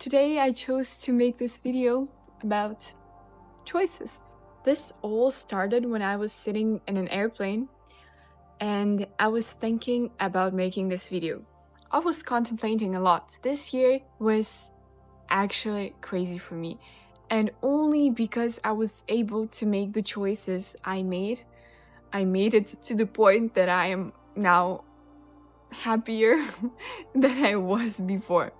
today I chose to make this video about choices. This all started when I was sitting in an airplane and I was thinking about making this video. I was contemplating a lot. This year was actually crazy for me, and only because I was able to make the choices I made it to the point that I am now happier than I was before.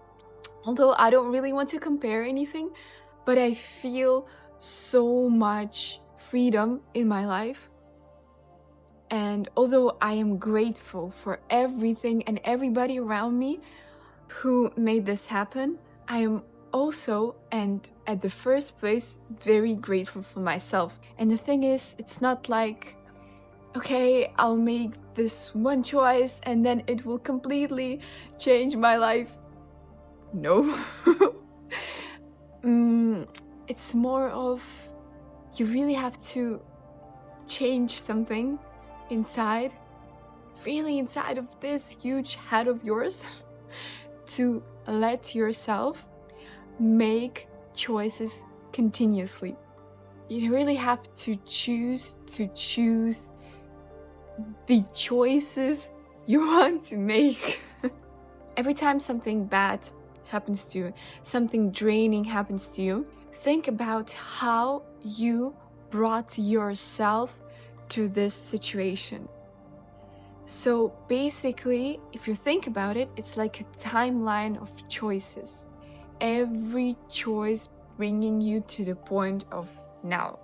Although I don't really want to compare anything, but I feel so much freedom in my life. And although I am grateful for everything and everybody around me who made this happen, I am also, and at the first place, very grateful for myself. And the thing is, it's not like, okay, I'll make this one choice and then it will completely change my life. No. It's more of, you really have to change something inside, really inside of this huge head of yours, to let yourself make choices continuously. You really have to choose the choices you want to make. Every time something bad happens to you, something draining happens to you, think about how you brought yourself to this situation. So basically, if you think about it, it's like a timeline of choices. Every choice bringing you to the point of now.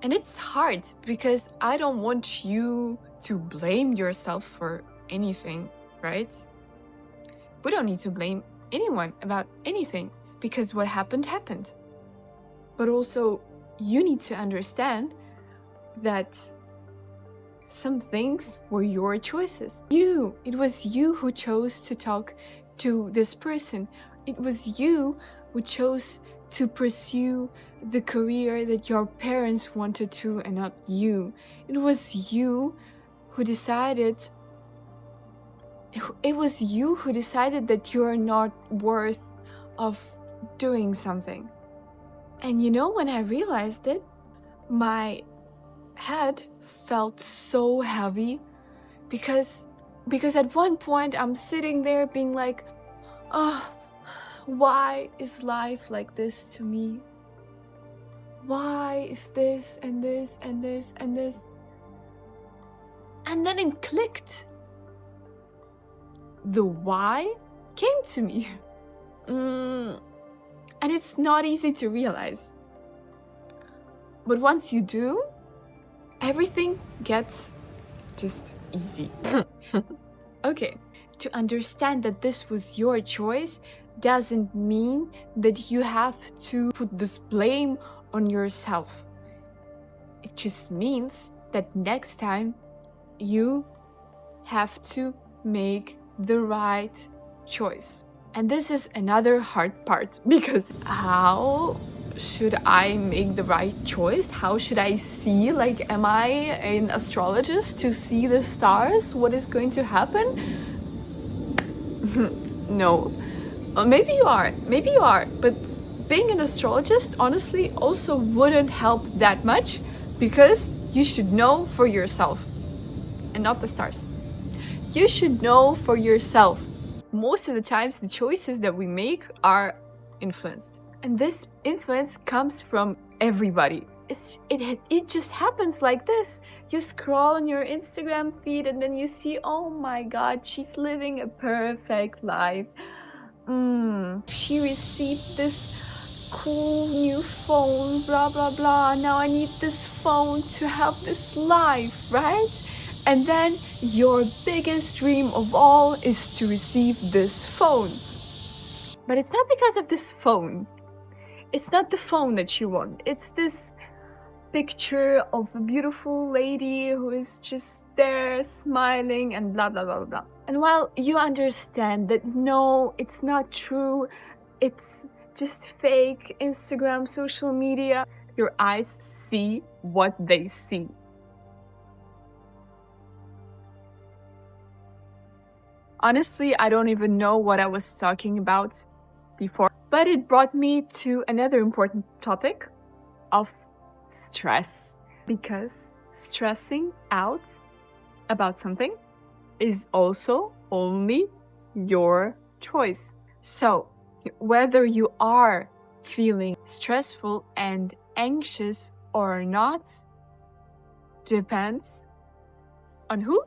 And it's hard because I don't want you to blame yourself for anything, right? We don't need to blame anyone about anything because what happened happened. But also, you need to understand that some things were your choices. It was you who chose to talk to this person. It was you who chose to pursue the career that your parents wanted to and not you. It was you who decided that you're not worth of doing something. And when I realized it, my head felt so heavy because at one point I'm sitting there being like, oh, why is life like this to me? Why is this and this and this and this? And then it clicked. The why came to me. And it's not easy to realize. But once you do, everything gets just easy. Okay, to understand that this was your choice doesn't mean that you have to put this blame on yourself. It just means that next time you have to make the right choice. And this is another hard part, because how should I make the right choice? How should I see? Am I an astrologist to see the stars? What is going to happen? No. Maybe you are, but being an astrologist honestly also wouldn't help that much, because you should know for yourself and not the stars. You should know for yourself. Most of the times, the choices that we make are influenced. And this influence comes from everybody. It just happens like this. You scroll on your Instagram feed and then you see, oh my God, she's living a perfect life. She received this cool new phone, blah, blah, blah. Now I need this phone to have this life, right? And then your biggest dream of all is to receive this phone. But it's not because of this phone. It's not the phone that you want. It's this picture of a beautiful lady who is just there smiling and blah, blah, blah, blah. And while you understand that no, it's not true, it's just fake Instagram, social media, your eyes see what they see. Honestly, I don't even know what I was talking about before. But it brought me to another important topic of stress. Because stressing out about something is also only your choice. So, whether you are feeling stressful and anxious or not depends on who?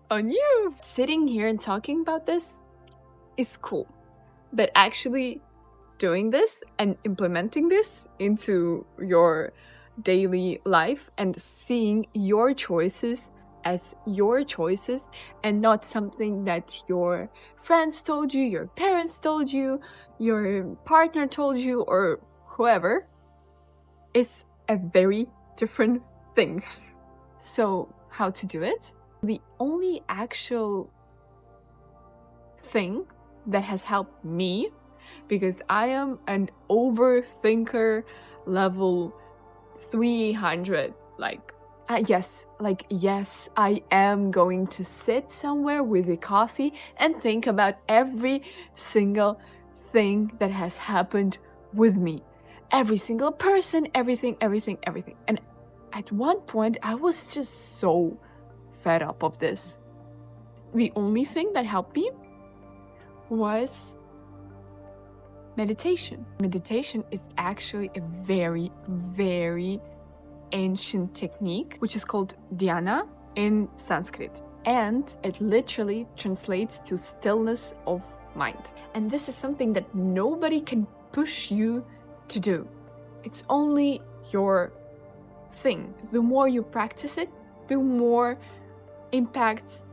On you. Sitting here and talking about this is cool, but actually doing this and implementing this into your daily life and seeing your choices as your choices and not something that your friends told you, your parents told you, your partner told you, or whoever, is a very different thing. So, how to do it? The only actual thing that has helped me, because I am an overthinker level 300, yes, I am going to sit somewhere with a coffee and think about every single thing that has happened with me. Every single person, everything. And at one point, I was just so fed up of this. The only thing that helped me was meditation. Meditation is actually a very, very ancient technique, which is called dhyana in Sanskrit. And it literally translates to stillness of mind. And this is something that nobody can push you to do. It's only your thing. The more you practice it, the more impact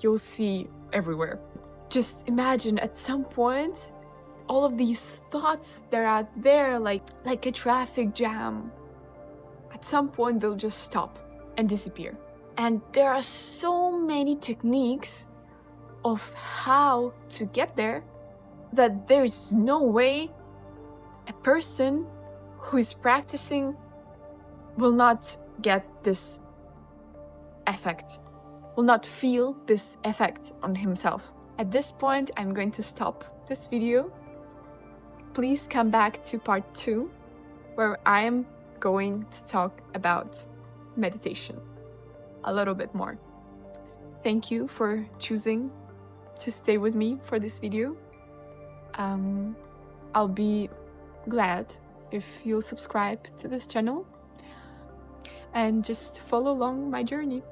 you'll see everywhere. Just imagine at some point, all of these thoughts that are out there, like a traffic jam, at some point they'll just stop and disappear. And there are so many techniques of how to get there that there's no way a person who is practicing will not get this effect, will not feel this effect on himself. At this point, I'm going to stop this video. Please come back to part 2, where I am going to talk about meditation a little bit more. Thank you for choosing to stay with me for this video. I'll be glad if you'll subscribe to this channel and just follow along my journey.